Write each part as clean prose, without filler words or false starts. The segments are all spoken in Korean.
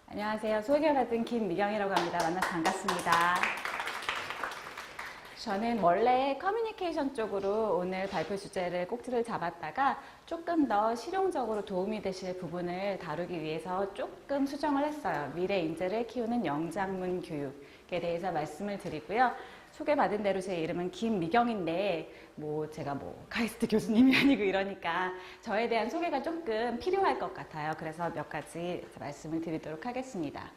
안녕하세요. 소개를 받은 김미경이라고 합니다. 만나서 반갑습니다. 저는 원래 커뮤니케이션 쪽으로 오늘 발표 주제를 꼭지를 잡았다가 조금 더 실용적으로 도움이 되실 부분을 다루기 위해서 조금 수정을 했어요. 미래 인재를 키우는 영장문 교육에 대해서 말씀을 드리고요. 소개받은 대로 제 이름은 김미경인데 제가 카이스트 교수님이 아니고 이러니까 저에 대한 소개가 조금 필요할 것 같아요. 그래서 몇 가지 말씀을 드리도록 하겠습니다.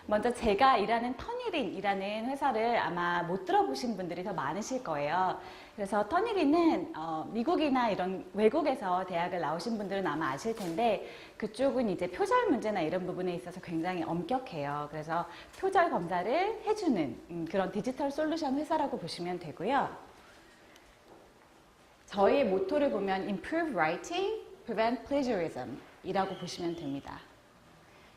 먼저 제가 일하는 터니린이라는 회사를 아마 못 들어보신 분들이 더 많으실 거예요. 그래서 터니린은 미국이나 이런 외국에서 대학을 나오신 분들은 아마 아실 텐데 그쪽은 이제 표절 문제나 이런 부분에 있어서 굉장히 엄격해요. 그래서 표절 검사를 해주는 그런 디지털 솔루션 회사라고 보시면 되고요. 저희의 모토를 보면 Improve Writing, Prevent Plagiarism 이라고 보시면 됩니다.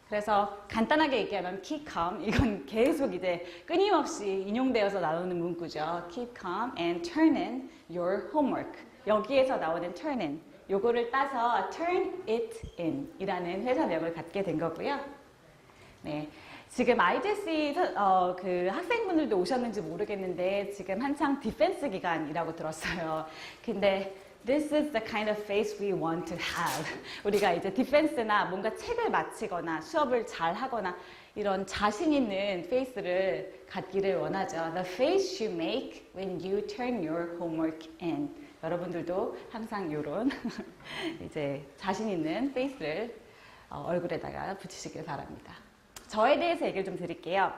그래서 간단하게 얘기하면 keep calm, 이건 계속 이제 끊임없이 인용되어서 나오는 문구죠. keep calm and turn in your homework. 여기에서 나오는 turn in, 요거를 따서 turn it in 이라는 회사명을 갖게 된 거고요. 네. 지금 IGC 그 학생분들도 오셨는지 모르겠는데 지금 한창 디펜스 기간이라고 들었어요. 근데 This is the kind of face we want to have. 우리가 이제 디펜스나 뭔가 책을 마치거나 수업을 잘 하거나 이런 자신 있는 페이스를 갖기를 원하죠. The face you make when you turn your homework in. 여러분들도 항상 이런 이제 자신 있는 페이스를 얼굴에다가 붙이시길 바랍니다. 저에 대해서 얘기를 좀 드릴게요.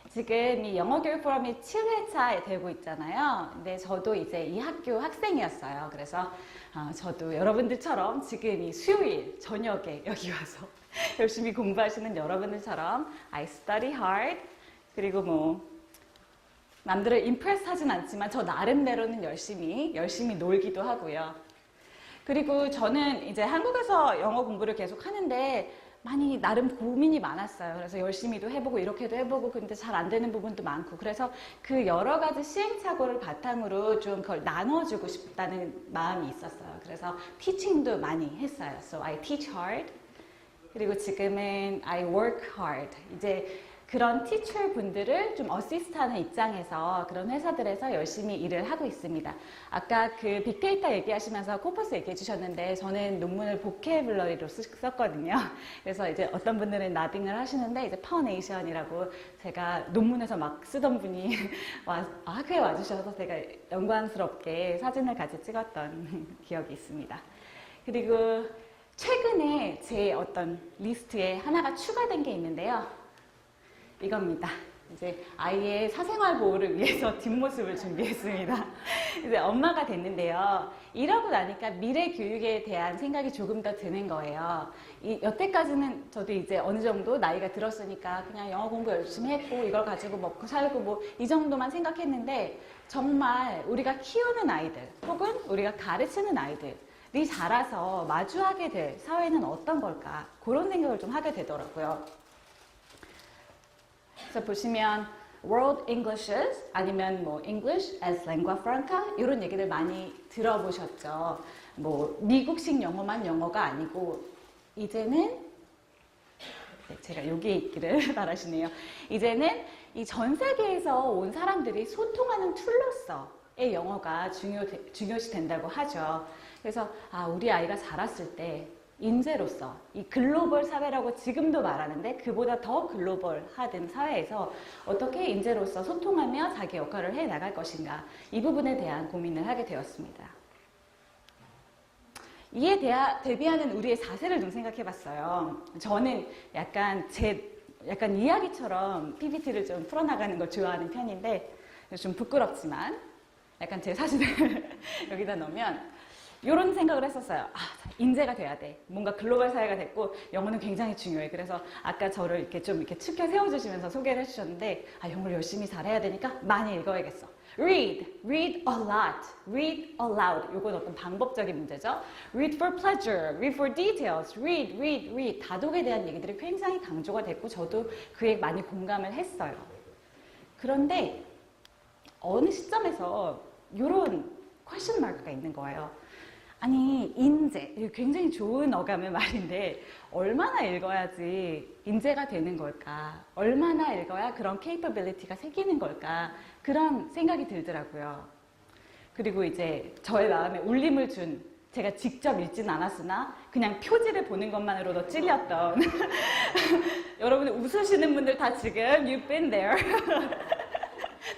지금 이 영어 교육 포럼이 7회차 되고 있잖아요. 근데 저도 이제 이 학교 학생이었어요. 그래서 저도 여러분들처럼 지금 이 수요일 저녁에 여기 와서 열심히 공부하시는 여러분들처럼 I study hard. 그리고 남들을 임프레스 하진 않지만 저 나름대로는 열심히 놀기도 하고요. 그리고 저는 이제 한국에서 영어 공부를 계속 하는데 많이 나름 고민이 많았어요. 그래서 열심히도 해보고 이렇게도 해보고 근데 잘 안 되는 부분도 많고 그래서 그 여러 가지 시행착오를 바탕으로 좀 그걸 나눠주고 싶다는 마음이 있었어요. 그래서 티칭도 많이 했어요. So I teach hard. 그리고 지금은 I work hard. 이제 그런 티처 분들을 좀 어시스트하는 입장에서 그런 회사들에서 열심히 일을 하고 있습니다. 아까 그 빅데이터 얘기하시면서 코퍼스 얘기해 주셨는데 저는 논문을 보케블러리로 썼거든요. 그래서 이제 어떤 분들은 나빙을 하시는데 이제 파워네이션이라고 제가 논문에서 막 쓰던 분이 학교에 와주셔서 제가 영광스럽게 사진을 같이 찍었던 기억이 있습니다. 그리고 최근에 제 어떤 리스트에 하나가 추가된 게 있는데요. 이겁니다. 이제 아이의 사생활 보호를 위해서 뒷모습을 준비했습니다. 이제 엄마가 됐는데요. 이러고 나니까 미래 교육에 대한 생각이 조금 더 드는 거예요. 여태까지는 저도 이제 어느 정도 나이가 들었으니까 그냥 영어 공부 열심히 했고 이걸 가지고 먹고 살고 이 정도만 생각했는데 정말 우리가 키우는 아이들 혹은 우리가 가르치는 아이들이 자라서 마주하게 될 사회는 어떤 걸까? 그런 생각을 좀 하게 되더라고요. 그래서 보시면 World Englishes 아니면 English as Lingua Franca 이런 얘기들 많이 들어보셨죠. 미국식 영어만 영어가 아니고 이제는 제가 여기에 있기를 바라시네요. 이제는 이 전 세계에서 온 사람들이 소통하는 툴로서의 영어가 중요시 된다고 하죠. 그래서 우리 아이가 자랐을 때 인재로서 이 글로벌 사회라고 지금도 말하는데 그보다 더 글로벌화된 사회에서 어떻게 인재로서 소통하며 자기 역할을 해 나갈 것인가 이 부분에 대한 고민을 하게 되었습니다. 이에 대비하는 우리의 자세를 좀 생각해 봤어요. 저는 약간 이야기처럼 PPT를 좀 풀어나가는 걸 좋아하는 편인데 좀 부끄럽지만 약간 제 사진을 여기다 넣으면 이런 생각을 했었어요. 인재가 돼야 돼. 뭔가 글로벌 사회가 됐고 영어는 굉장히 중요해. 그래서 아까 저를 이렇게 치켜 세워주시면서 소개를 해주셨는데 영어를 열심히 잘해야 되니까 많이 읽어야겠어. Read a lot, read aloud. 이건 어떤 방법적인 문제죠. Read for pleasure, read for details, read. 다독에 대한 얘기들이 굉장히 강조가 됐고 저도 그에 많이 공감을 했어요. 그런데 어느 시점에서 이런 퀘스천 마크가 있는 거예요. 아니, 인재. 이거 굉장히 좋은 어감의 말인데, 얼마나 읽어야지 인재가 되는 걸까? 얼마나 읽어야 그런 capability가 생기는 걸까? 그런 생각이 들더라고요. 그리고 이제 저의 마음에 울림을 준, 제가 직접 읽진 않았으나 그냥 표지를 보는 것만으로도 찔렸던 여러분 웃으시는 분들 다 지금 You've been there.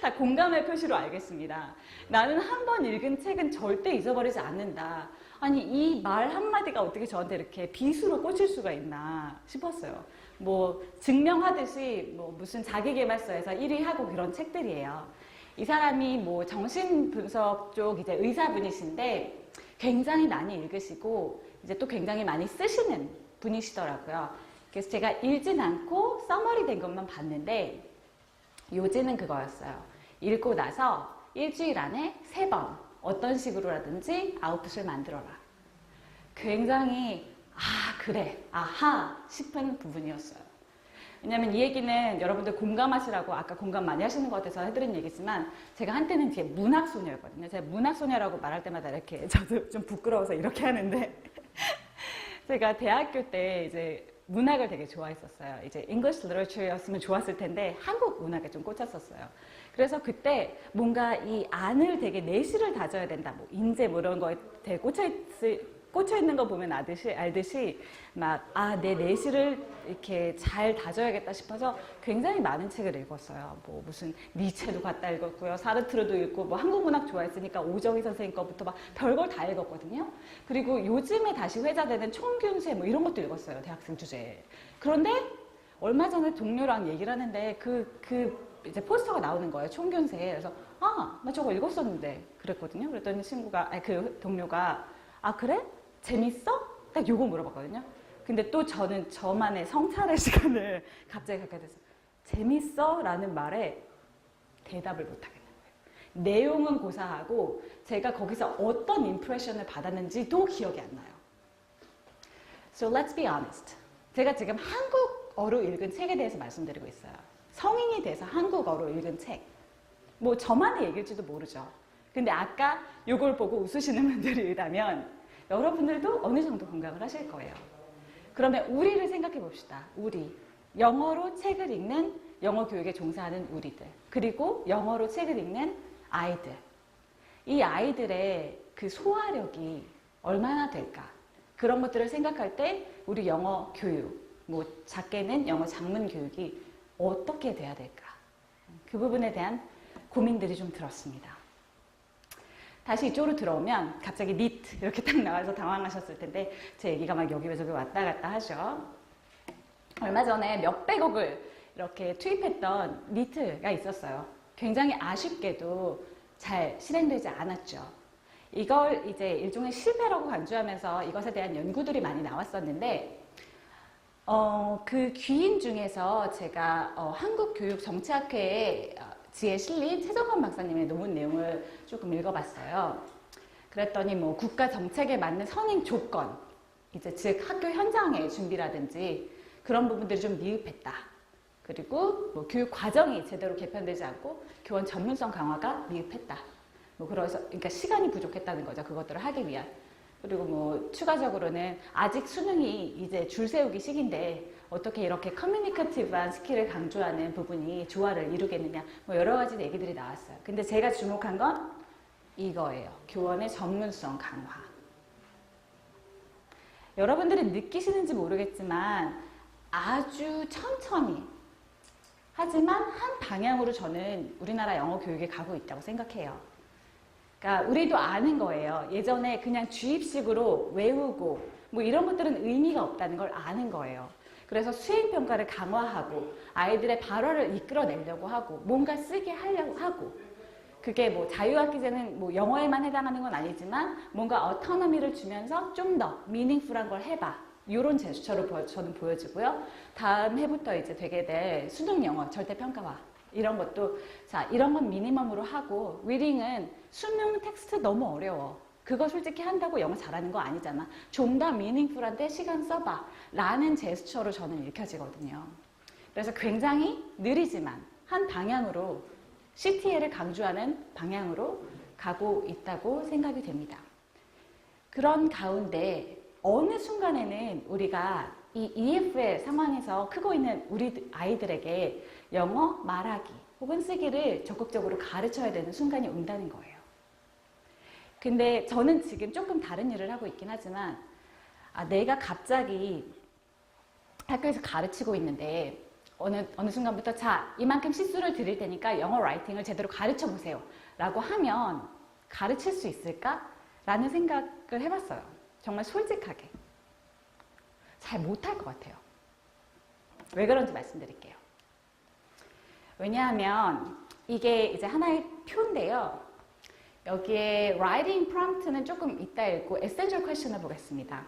다 공감의 표시로 알겠습니다. 나는 한 번 읽은 책은 절대 잊어버리지 않는다. 아니 이 말 한마디가 어떻게 저한테 이렇게 빗으로 꽂힐 수가 있나 싶었어요. 뭐 증명하듯이 뭐 무슨 자기계발서에서 1위 하고 그런 책들이에요. 이 사람이 뭐 정신분석 쪽 이제 의사분이신데 굉장히 많이 읽으시고 이제 또 굉장히 많이 쓰시는 분이시더라고요. 그래서 제가 읽진 않고 서머리 된 것만 봤는데 요지는 그거였어요. 읽고 나서 일주일 안에 3번 어떤 식으로라든지 아웃풋을 만들어라. 굉장히 그래, 아하 싶은 부분이었어요. 왜냐면 이 얘기는 여러분들 공감하시라고 아까 공감 많이 하시는 것 같아서 해드린 얘기지만 제가 한때는 뒤에 문학소녀였거든요. 제가 문학소녀라고 말할 때마다 이렇게 저도 좀 부끄러워서 이렇게 하는데 제가 대학교 때 이제 문학을 되게 좋아했었어요. 이제 English Literature였으면 좋았을 텐데 한국 문학에 좀 꽂혔었어요. 그래서 그때 뭔가 이 안을 되게 내실을 다져야 된다. 뭐 인재 뭐 이런 거에 되게 꽂혀 있는 거 보면 알듯이 막 내 내실을 이렇게 잘 다져야겠다 싶어서 굉장히 많은 책을 읽었어요. 뭐 무슨 니체도 갖다 읽었고요. 사르트르도 읽고 뭐 한국 문학 좋아했으니까 오정희 선생님 거부터 막 별걸 다 읽었거든요. 그리고 요즘에 다시 회자되는 총균세 뭐 이런 것도 읽었어요. 대학생 주제에. 그런데 얼마 전에 동료랑 얘기를 하는데 이제 포스터가 나오는 거예요. 총균세. 그래서 나 저거 읽었었는데 그랬거든요. 그랬더니 그 동료가 그래? 재밌어? 딱 요거 물어봤거든요. 근데 또 저는 저만의 성찰의 시간을 갑자기 갖게 됐어요. 재밌어? 라는 말에 대답을 못 하겠는 거예요. 내용은 고사하고 제가 거기서 어떤 임프레션을 받았는지도 기억이 안 나요. So let's be honest. 제가 지금 한국어로 읽은 책에 대해서 말씀드리고 있어요. 성인이 돼서 한국어로 읽은 책. 뭐 저만의 얘기일지도 모르죠. 근데 아까 요걸 보고 웃으시는 분들이 있다면 여러분들도 어느 정도 공감을 하실 거예요. 그러면 우리를 생각해 봅시다. 우리. 영어로 책을 읽는 영어 교육에 종사하는 우리들. 그리고 영어로 책을 읽는 아이들. 이 아이들의 그 소화력이 얼마나 될까? 그런 것들을 생각할 때 우리 영어 교육, 뭐 작게는 영어 작문 교육이 어떻게 돼야 될까? 그 부분에 대한 고민들이 좀 들었습니다. 다시 이쪽으로 들어오면 갑자기 니트 이렇게 딱 나와서 당황하셨을 텐데 제 얘기가 막 여기 저기 왔다 갔다 하죠. 얼마 전에 몇백억을 이렇게 투입했던 니트가 있었어요. 굉장히 아쉽게도 잘 실행되지 않았죠. 이걸 이제 일종의 실패라고 간주하면서 이것에 대한 연구들이 많이 나왔었는데 그 귀인 중에서 제가 한국교육정치학회에 지에 실린 최정건 박사님의 논문 내용을 조금 읽어봤어요. 그랬더니 뭐 국가 정책에 맞는 선행 조건, 이제 즉 학교 현장의 준비라든지 그런 부분들이 좀 미흡했다. 그리고 뭐 교육 과정이 제대로 개편되지 않고 교원 전문성 강화가 미흡했다. 뭐 그러니까 시간이 부족했다는 거죠. 그것들을 하기 위한. 그리고 뭐 추가적으로는 아직 수능이 이제 줄 세우기 시기인데 어떻게 이렇게 커뮤니케이티브한 스킬을 강조하는 부분이 조화를 이루겠느냐 뭐 여러 가지 얘기들이 나왔어요. 근데 제가 주목한 건 이거예요. 교원의 전문성 강화. 여러분들이 느끼시는지 모르겠지만 아주 천천히 하지만 한 방향으로 저는 우리나라 영어 교육이 가고 있다고 생각해요. 그러니까 우리도 아는 거예요. 예전에 그냥 주입식으로 외우고 뭐 이런 것들은 의미가 없다는 걸 아는 거예요. 그래서 수행평가를 강화하고 아이들의 발화를 이끌어내려고 하고 뭔가 쓰게 하려고 하고 그게 뭐 자유학기제는 뭐 영어에만 해당하는 건 아니지만 뭔가 어토너미를 주면서 좀 더 미닝풀한 걸 해봐. 이런 제스처로 저는 보여지고요. 다음 해부터 이제 되게 될 수능 영어 절대평가화 이런 것도 자 이런 건 미니멈으로 하고 리딩은 수능 텍스트 너무 어려워. 그거 솔직히 한다고 영어 잘하는 거 아니잖아. 좀 더 미닝풀한데 시간 써봐. 라는 제스처로 저는 읽혀지거든요. 그래서 굉장히 느리지만 한 방향으로 CTL을 강조하는 방향으로 가고 있다고 생각이 됩니다. 그런 가운데 어느 순간에는 우리가 이 EF의 상황에서 크고 있는 우리 아이들에게 영어 말하기 혹은 쓰기를 적극적으로 가르쳐야 되는 순간이 온다는 거예요. 근데 저는 지금 조금 다른 일을 하고 있긴 하지만 내가 갑자기 학교에서 가르치고 있는데 어느 순간부터 자, 이만큼 시수를 드릴 테니까 영어 라이팅을 제대로 가르쳐 보세요 라고 하면 가르칠 수 있을까? 라는 생각을 해봤어요. 정말 솔직하게. 잘 못할 것 같아요. 왜 그런지 말씀드릴게요. 왜냐하면 이게 이제 하나의 표인데요. 여기에 writing prompt는 조금 이따 읽고 essential question을 보겠습니다.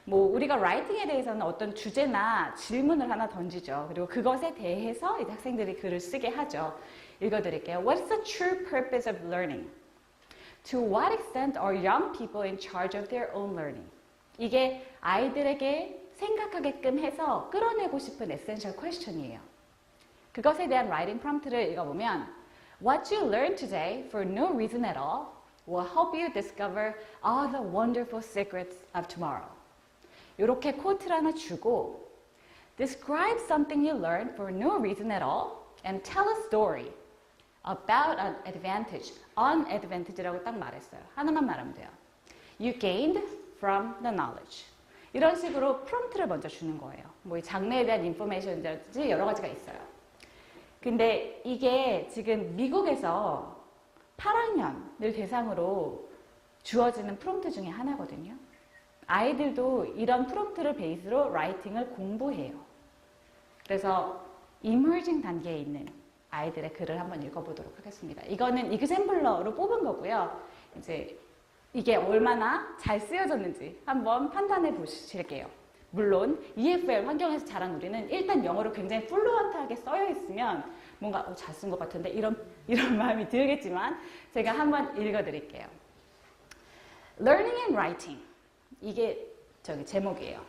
뭐 우리가 writing에 대해서는 어떤 주제나 질문을 하나 던지죠. 그리고 그것에 대해서 이제 학생들이 글을 쓰게 하죠. 읽어드릴게요. What is the true purpose of learning? To what extent are young people in charge of their own learning? 이게 아이들에게 생각하게끔 해서 끌어내고 싶은 essential question이에요. 그것에 대한 writing prompt를 읽어보면 What you learned today for no reason at all will help you discover all the wonderful secrets of tomorrow. 이렇게 코트를 하나 주고 Describe something you learned for no reason at all and tell a story about an advantage. An advantage라고 딱 말했어요. 하나만 말하면 돼요. You gained from the knowledge. 이런 식으로 프롬프트를 먼저 주는 거예요. 뭐 이 장르에 대한 인포메이션이라든지 여러 가지가 있어요. 근데 이게 지금 미국에서 8학년을 대상으로 주어지는 프롬프트 중에 하나거든요. 아이들도 이런 프롬프트를 베이스로 라이팅을 공부해요. 그래서 이머징 단계에 있는 아이들의 글을 한번 읽어보도록 하겠습니다. 이거는 익sem플러로 뽑은 거고요. 이제 이게 얼마나 잘 쓰여졌는지 한번 판단해 보실게요. 물론 EFL 환경에서 자란 우리는 일단 영어로 굉장히 플루언트하게 써여 있으면 뭔가 잘 쓴 것 같은데 이런 마음이 들겠지만 제가 한번 읽어드릴게요. Learning and Writing. 이게 저기 제목이에요.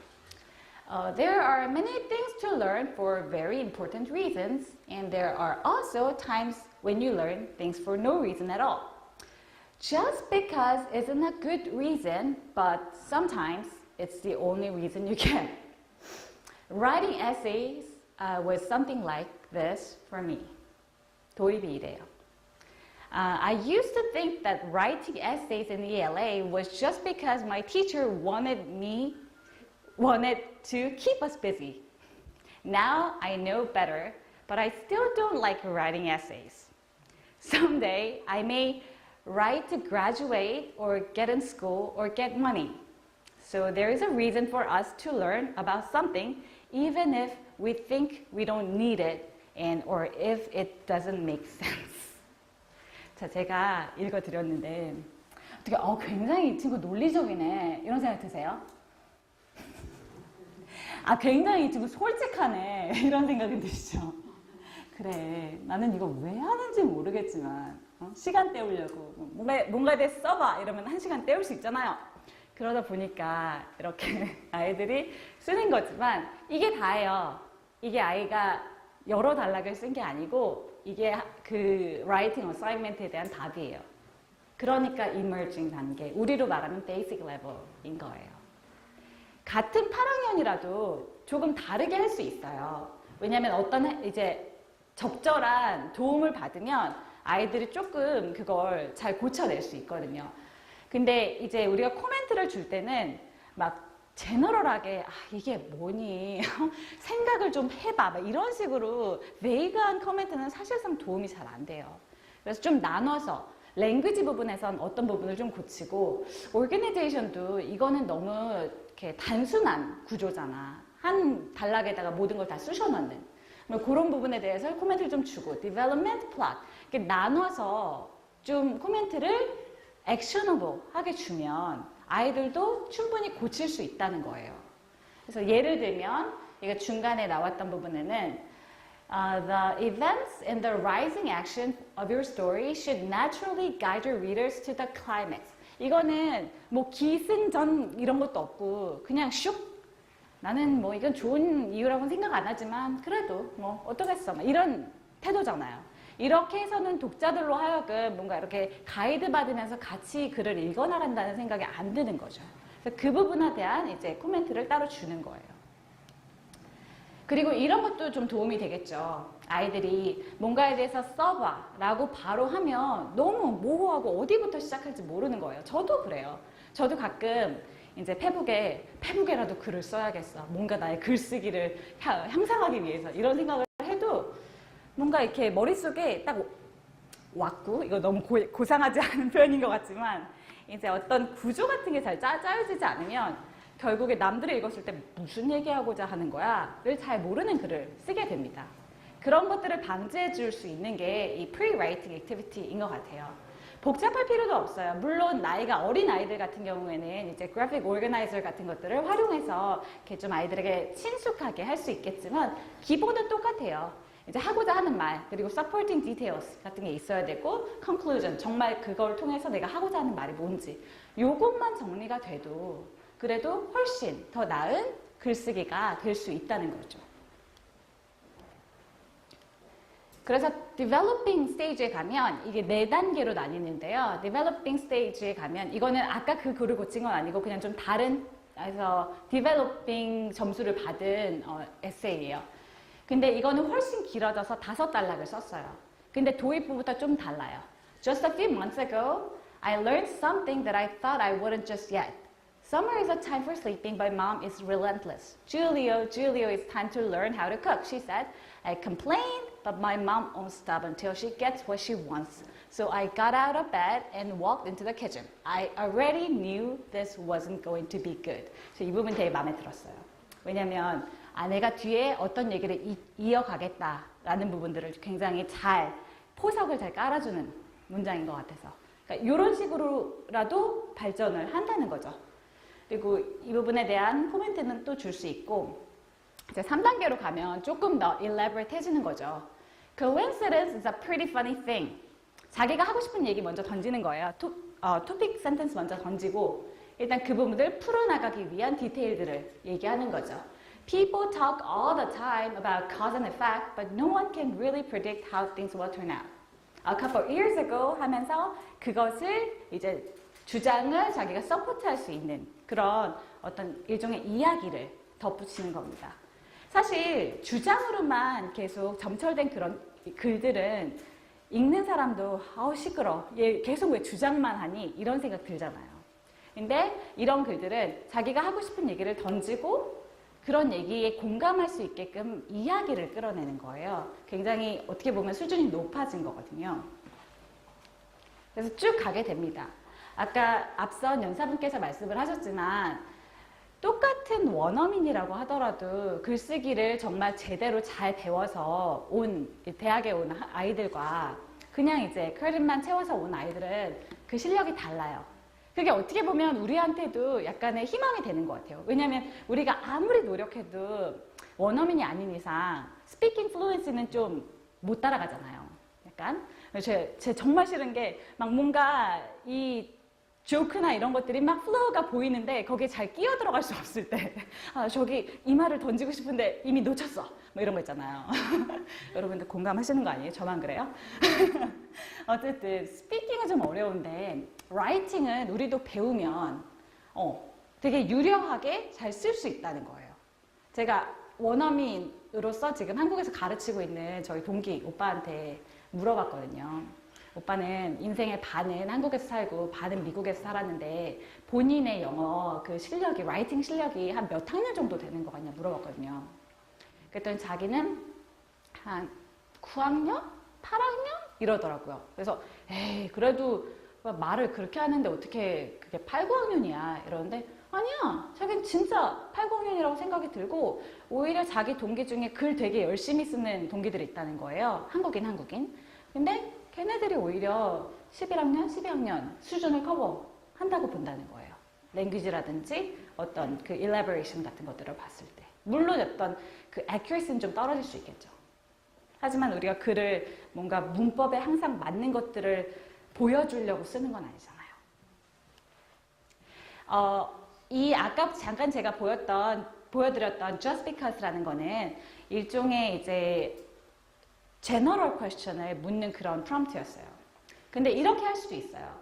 There are many things to learn for very important reasons, and there are also times when you learn things for no reason at all. Just because isn't a good reason, but sometimes it's the only reason you can. Writing essays was something like this for me. 도입이 이래요. I used to think that writing essays in ELA was just because my teacher wanted to keep us busy. Now I know better, but I still don't like writing essays. Someday I may write to graduate or get in school or get money. So there is a reason for us to learn about something even if we think we don't need it or if it doesn't make sense. 자, 제가 읽어드렸는데 어떻게 굉장히 이 친구 논리적이네 이런 생각 드세요? 굉장히 이 친구 솔직하네 이런 생각이 드시죠? 그래, 나는 이거 왜 하는지 모르겠지만 시간 때우려고 뭔가에 대해 써봐 이러면 1시간 때울 수 있잖아요. 그러다 보니까 이렇게 아이들이 쓰는 거지만 이게 다예요. 이게 아이가 여러 단락을 쓴 게 아니고 이게 그 writing assignment에 대한 답이에요. 그러니까 emerging 단계, 우리로 말하면 basic level인 거예요. 같은 8학년이라도 조금 다르게 할 수 있어요. 왜냐하면 어떤 이제 적절한 도움을 받으면 아이들이 조금 그걸 잘 고쳐낼 수 있거든요. 근데 이제 우리가 코멘트를 줄 때는 막 제너럴하게 이게 뭐니 생각을 좀 해봐 막 이런 식으로 베이그한 코멘트는 사실상 도움이 잘 안 돼요. 그래서 좀 나눠서 랭귀지 부분에선 어떤 부분을 좀 고치고 오르게니제이션도 이거는 너무 이렇게 단순한 구조잖아. 한 단락에다가 모든 걸 다 쑤셔 넣는 그런 부분에 대해서 코멘트를 좀 주고 development plot 이렇게 나눠서 좀 코멘트를 actionable 하게 주면 아이들도 충분히 고칠 수 있다는 거예요. 그래서 예를 들면 이거 중간에 나왔던 부분에는 the events and the rising action of your story should naturally guide your readers to the climax. 이거는 뭐 기승전 이런 것도 없고 그냥 슉 나는 뭐 이건 좋은 이유라고는 생각 안 하지만 그래도 뭐 어떠겠어 막 이런 태도잖아요. 이렇게 해서는 독자들로 하여금 뭔가 이렇게 가이드 받으면서 같이 글을 읽어나간다는 생각이 안 드는 거죠. 그래서 그 부분에 대한 이제 코멘트를 따로 주는 거예요. 그리고 이런 것도 좀 도움이 되겠죠. 아이들이 뭔가에 대해서 써봐 라고 바로 하면 너무 모호하고 어디부터 시작할지 모르는 거예요. 저도 그래요. 저도 가끔 이제 페북에라도 글을 써야겠어. 뭔가 나의 글쓰기를 향상하기 위해서 이런 생각을 해도 뭔가 이렇게 머릿속에 딱 왔고, 이거 너무 고상하지 않은 표현인 것 같지만 이제 어떤 구조 같은 게 잘 짜여지지 않으면 결국에 남들이 읽었을 때 무슨 얘기하고자 하는 거야?를 잘 모르는 글을 쓰게 됩니다. 그런 것들을 방지해 줄 수 있는 게 이 pre-writing activity인 것 같아요. 복잡할 필요도 없어요. 물론 나이가 어린 아이들 같은 경우에는 이제 graphic organizer 같은 것들을 활용해서 이렇게 좀 아이들에게 친숙하게 할 수 있겠지만 기본은 똑같아요. 이제 하고자 하는 말, 그리고 supporting details 같은 게 있어야 되고 conclusion, 정말 그걸 통해서 내가 하고자 하는 말이 뭔지 요것만 정리가 돼도 그래도 훨씬 더 나은 글쓰기가 될 수 있다는 거죠. 그래서 developing stage에 가면 이게 4단계로 나뉘는데요. developing stage에 가면 이거는 아까 그 글을 고친 건 아니고 그냥 좀 다른, 그래서 developing 점수를 받은 에세이예요. 근데 이거는 훨씬 길어져서 5단락을 썼어요. 근데 도입부부터 좀 달라요. Just a few months ago, I learned something that I thought I wouldn't just yet. Summer is a time for sleeping, but mom is relentless. Julio, it's time to learn how to cook, she said. I complained, but my mom won't stop until she gets what she wants. So I got out of bed and walked into the kitchen. I already knew this wasn't going to be good. 이 부분 되게 마음에 들었어요. 왜냐면 내가 뒤에 어떤 얘기를 이어가겠다라는 부분들을 굉장히 포석을 잘 깔아주는 문장인 것 같아서. 그러니까 이런 식으로라도 발전을 한다는 거죠. 그리고 이 부분에 대한 코멘트는 또 줄 수 있고, 이제 3단계로 가면 조금 더 elaborate 해지는 거죠. Coincidence is a pretty funny thing. 자기가 하고 싶은 얘기 먼저 던지는 거예요. 토픽 센텐스 먼저 던지고 일단 그 부분들 풀어나가기 위한 디테일들을 얘기하는 거죠. People talk all the time about cause and effect, but no one can really predict how things will turn out. A couple years ago 하면서 그것을 이제 주장을 자기가 서포트할 수 있는 그런 어떤 일종의 이야기를 덧붙이는 겁니다. 사실 주장으로만 계속 점철된 그런 글들은 읽는 사람도 시끄러. 얘 계속 왜 주장만 하니? 이런 생각 들잖아요. 근데 이런 글들은 자기가 하고 싶은 얘기를 던지고 그런 얘기에 공감할 수 있게끔 이야기를 끌어내는 거예요. 굉장히 어떻게 보면 수준이 높아진 거거든요. 그래서 쭉 가게 됩니다. 아까 앞선 연사분께서 말씀을 하셨지만 똑같은 원어민이라고 하더라도 글쓰기를 정말 제대로 잘 배워서 대학에 온 아이들과 그냥 이제 크레딧만 채워서 온 아이들은 그 실력이 달라요. 그게 어떻게 보면 우리한테도 약간의 희망이 되는 것 같아요. 왜냐하면 우리가 아무리 노력해도 원어민이 아닌 이상 스피킹 플루언시는 좀 못 따라가잖아요. 약간 제 정말 싫은 게 막 뭔가 이 조크나 이런 것들이 막 플로우가 보이는데 거기에 잘 끼어 들어갈 수 없을 때 저기 이 말을 던지고 싶은데 이미 놓쳤어 뭐 이런 거 있잖아요. 여러분들 공감하시는 거 아니에요? 저만 그래요? 어쨌든 스피킹은 좀 어려운데 라이팅은 우리도 배우면 되게 유려하게 잘 쓸 수 있다는 거예요. 제가 원어민으로서 지금 한국에서 가르치고 있는 저희 동기 오빠한테 물어봤거든요. 오빠는 인생의 반은 한국에서 살고 반은 미국에서 살았는데 본인의 영어 그 실력이, 라이팅 실력이 한 몇 학년 정도 되는 거 같냐 물어봤거든요. 그랬더니 자기는 한 9학년? 8학년? 이러더라고요. 그래서 에이 그래도 말을 그렇게 하는데 어떻게 그게 8, 9학년이야 이러는데 아니야 자기는 진짜 8, 9학년이라고 생각이 들고 오히려 자기 동기 중에 글 되게 열심히 쓰는 동기들이 있다는 거예요. 한국인. 근데 걔네들이 오히려 11학년, 12학년 수준을 커버한다고 본다는 거예요. 랭귀지라든지 어떤 그 elaboration 같은 것들을 봤을 때. 물론 어떤 그 accuracy는 좀 떨어질 수 있겠죠. 하지만 우리가 글을 뭔가 문법에 항상 맞는 것들을 보여주려고 쓰는 건 아니잖아요. 이 아까 잠깐 제가 보여드렸던 just because라는 거는 일종의 이제 제너럴 퀘스천을 묻는 그런 프롬프트였어요. 근데 이렇게 할 수도 있어요.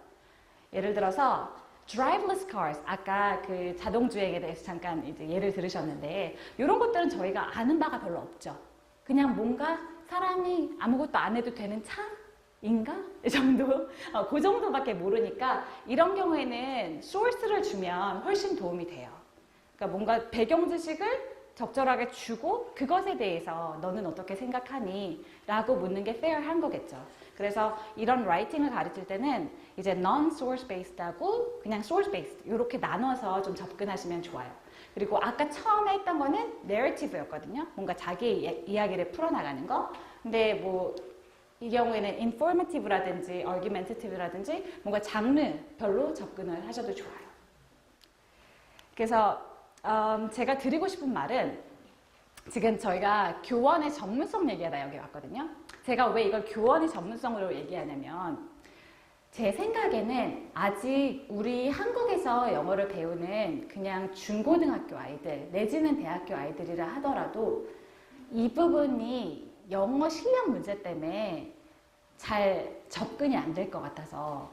예를 들어서 driverless cars, 아까 그 자동주행에 대해서 잠깐 이제 예를 들으셨는데 이런 것들은 저희가 아는 바가 별로 없죠. 그냥 뭔가 사람이 아무것도 안 해도 되는 차인가? 이 정도? 그 정도밖에 모르니까 이런 경우에는 소스를 주면 훨씬 도움이 돼요. 그러니까 뭔가 배경 지식을 적절하게 주고 그것에 대해서 너는 어떻게 생각하니? 라고 묻는 게 fair한 거겠죠. 그래서 이런 라이팅을 가르칠 때는 이제 non-source based하고 그냥 source based 이렇게 나눠서 좀 접근하시면 좋아요. 그리고 아까 처음에 했던 거는 narrative였거든요. 뭔가 자기 이야기를 풀어나가는 거. 근데 뭐 이 경우에는 informative라든지 argumentative라든지 뭔가 장르별로 접근을 하셔도 좋아요. 그래서 제가 드리고 싶은 말은 지금 저희가 교원의 전문성 얘기하다 여기 왔거든요. 제가 왜 이걸 교원의 전문성으로 얘기하냐면 제 생각에는 아직 우리 한국에서 영어를 배우는 그냥 중고등학교 아이들 내지는 대학교 아이들이라 하더라도 이 부분이 영어 실력 문제 때문에 잘 접근이 안 될 것 같아서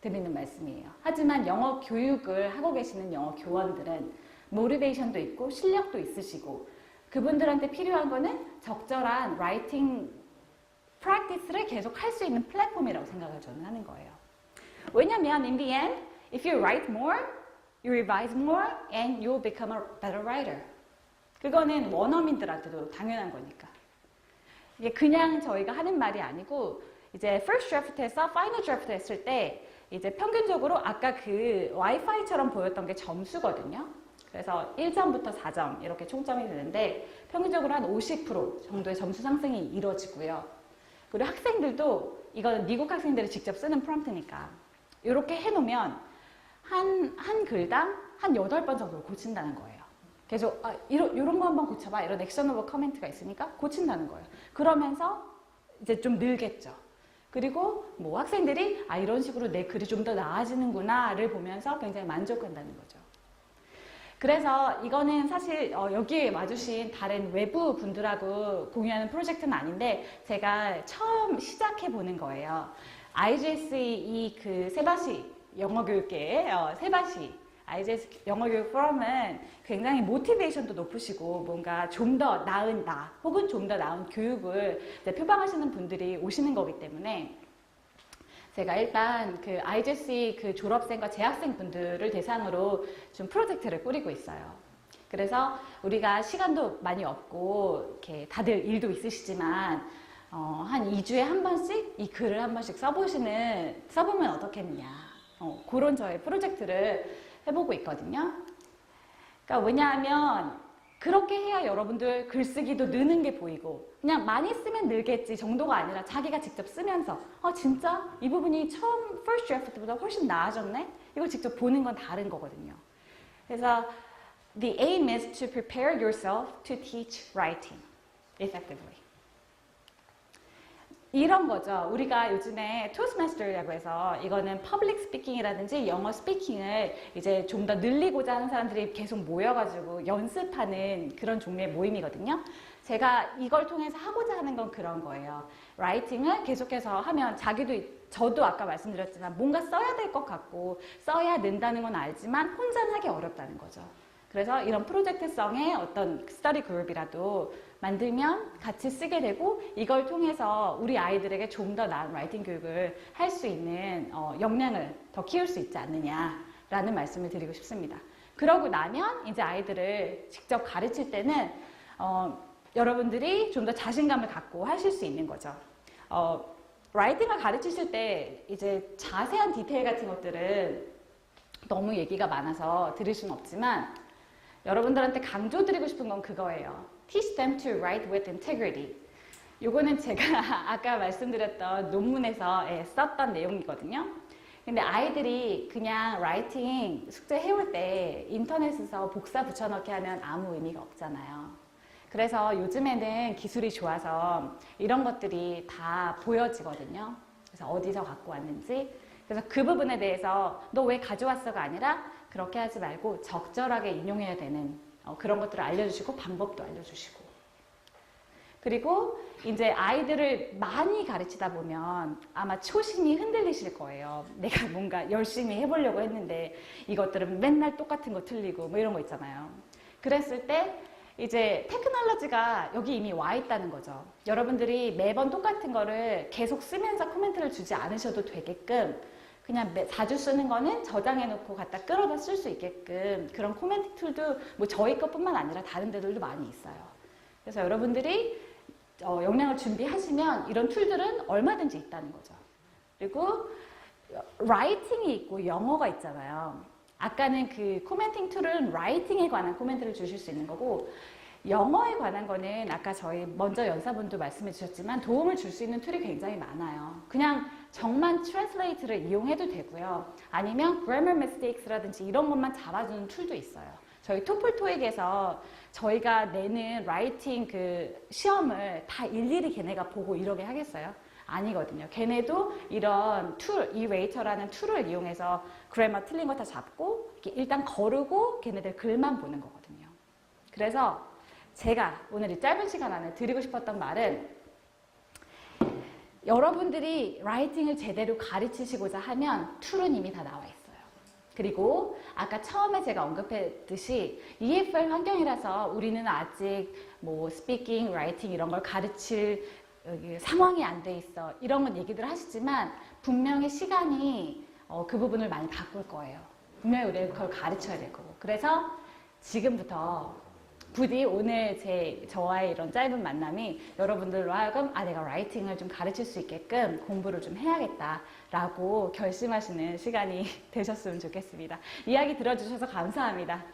드리는 말씀이에요. 하지만 영어 교육을 하고 계시는 영어 교원들은 모티베이션도 있고 실력도 있으시고 그분들한테 필요한 거는 적절한 라이팅 프랙티스를 계속 할 수 있는 플랫폼이라고 생각을 저는 하는 거예요. 왜냐면 in the end, if you write more, you revise more, and you'll become a better writer. 그거는 원어민들한테도 당연한 거니까. 이게 그냥 저희가 하는 말이 아니고 이제 first draft에서 final draft 했을 때 이제 평균적으로 아까 그 와이파이처럼 보였던 게 점수거든요. 그래서 1점부터 4점 이렇게 총점이 되는데 평균적으로 한 50% 정도의 점수 상승이 이루어지고요. 그리고 학생들도 이거는 미국 학생들이 직접 쓰는 프롬프트니까 이렇게 해놓으면 한 글당 한 8번 정도 고친다는 거예요. 계속 이런 거 한번 고쳐봐 이런 액션오버 커멘트가 있으니까 고친다는 거예요. 그러면서 이제 좀 늘겠죠. 그리고 뭐 학생들이 이런 식으로 내 글이 좀 더 나아지는구나를 보면서 굉장히 만족한다는 거죠. 그래서 이거는 사실 여기에 와주신 다른 외부 분들하고 공유하는 프로젝트는 아닌데 제가 처음 시작해 보는 거예요. IGSE 그 세바시 영어교육계 세바시 IGS 영어교육 포럼은 굉장히 모티베이션도 높으시고 뭔가 좀 더 나은 나 혹은 좀 더 나은 교육을 표방하시는 분들이 오시는 거기 때문에 제가 일단 그 IGC 그 졸업생과 재학생 분들을 대상으로 좀 프로젝트를 꾸리고 있어요. 그래서 우리가 시간도 많이 없고 이렇게 다들 일도 있으시지만 한 2주에 한 번씩 이 글을 한 번씩 써보면 어떻겠느냐. 그런 저의 프로젝트를 해보고 있거든요. 그러니까 왜냐하면 그렇게 해야 여러분들 글쓰기도 느는 게 보이고 그냥 많이 쓰면 늘겠지 정도가 아니라 자기가 직접 쓰면서 진짜 이 부분이 처음 first draft보다 훨씬 나아졌네? 이걸 직접 보는 건 다른 거거든요. 그래서 the aim is to prepare yourself to teach writing effectively. 이런 거죠. 우리가 요즘에 토스트마스터라고 해서 이거는 퍼블릭 스피킹이라든지 영어 스피킹을 이제 좀 더 늘리고자 하는 사람들이 계속 모여가지고 연습하는 그런 종류의 모임이거든요. 제가 이걸 통해서 하고자 하는 건 그런 거예요. 라이팅을 계속해서 하면 저도 아까 말씀드렸지만 뭔가 써야 될 것 같고 써야 는다는 건 알지만 혼자는 하기 어렵다는 거죠. 그래서 이런 프로젝트성의 어떤 스터디 그룹이라도 만들면 같이 쓰게 되고 이걸 통해서 우리 아이들에게 좀 더 나은 라이팅 교육을 할 수 있는 역량을 더 키울 수 있지 않느냐라는 말씀을 드리고 싶습니다. 그러고 나면 이제 아이들을 직접 가르칠 때는 여러분들이 좀 더 자신감을 갖고 하실 수 있는 거죠. 라이팅을 가르치실 때 이제 자세한 디테일 같은 것들은 너무 얘기가 많아서 들을 수는 없지만 여러분들한테 강조드리고 싶은 건 그거예요. Teach them to write with integrity. 요거는 제가 아까 말씀드렸던 논문에서 썼던 내용이거든요. 근데 아이들이 그냥 라이팅 숙제 해올 때 인터넷에서 복사 붙여넣기 하면 아무 의미가 없잖아요. 그래서 요즘에는 기술이 좋아서 이런 것들이 다 보여지거든요. 그래서 어디서 갖고 왔는지. 그래서 그 부분에 대해서 너 왜 가져왔어가 아니라 그렇게 하지 말고 적절하게 인용해야 되는 그런 것들을 알려주시고 방법도 알려주시고 그리고 이제 아이들을 많이 가르치다 보면 아마 초심이 흔들리실 거예요. 내가 뭔가 열심히 해보려고 했는데 이것들은 맨날 똑같은 거 틀리고 뭐 이런 거 있잖아요. 그랬을 때 이제 테크놀로지가 여기 이미 와 있다는 거죠. 여러분들이 매번 똑같은 거를 계속 쓰면서 코멘트를 주지 않으셔도 되게끔 그냥 자주 쓰는 거는 저장해 놓고 갖다 끌어다 쓸 수 있게끔 그런 코멘트 툴도 뭐 저희 것뿐만 아니라 다른 데들도 많이 있어요. 그래서 여러분들이 역량을 준비하시면 이런 툴들은 얼마든지 있다는 거죠. 그리고 라이팅이 있고 영어가 있잖아요. 아까는 그 코멘팅 툴은 라이팅에 관한 코멘트를 주실 수 있는 거고 영어에 관한 거는 아까 저희 먼저 연사분도 말씀해 주셨지만 도움을 줄 수 있는 툴이 굉장히 많아요. 그냥 정만 트랜슬레이트를 이용해도 되고요. 아니면 grammar mistakes라든지 이런 것만 잡아주는 툴도 있어요. 저희 토플 토익에서 저희가 내는 라이팅 그 시험을 다 일일이 걔네가 보고 이러게 하겠어요? 아니거든요. 걔네도 이런 툴, 이레이터라는 툴을 이용해서 그래머 틀린 거 다 잡고 일단 거르고 걔네들 글만 보는 거거든요. 그래서 제가 오늘 이 짧은 시간 안에 드리고 싶었던 말은 여러분들이 라이팅을 제대로 가르치시고자 하면 툴은 이미 다 나와 있어요. 그리고 아까 처음에 제가 언급했듯이 EFL 환경이라서 우리는 아직 뭐 스피킹, 라이팅 이런 걸 가르칠 상황이 안 돼 있어. 이런 건 얘기들 하시지만 분명히 시간이 그 부분을 많이 바꿀 거예요. 분명히 우리가 그걸 가르쳐야 될 거고. 그래서 지금부터 부디 오늘 저와의 이런 짧은 만남이 여러분들로 하여금 내가 라이팅을 좀 가르칠 수 있게끔 공부를 좀 해야겠다라고 결심하시는 시간이 되셨으면 좋겠습니다. 이야기 들어주셔서 감사합니다.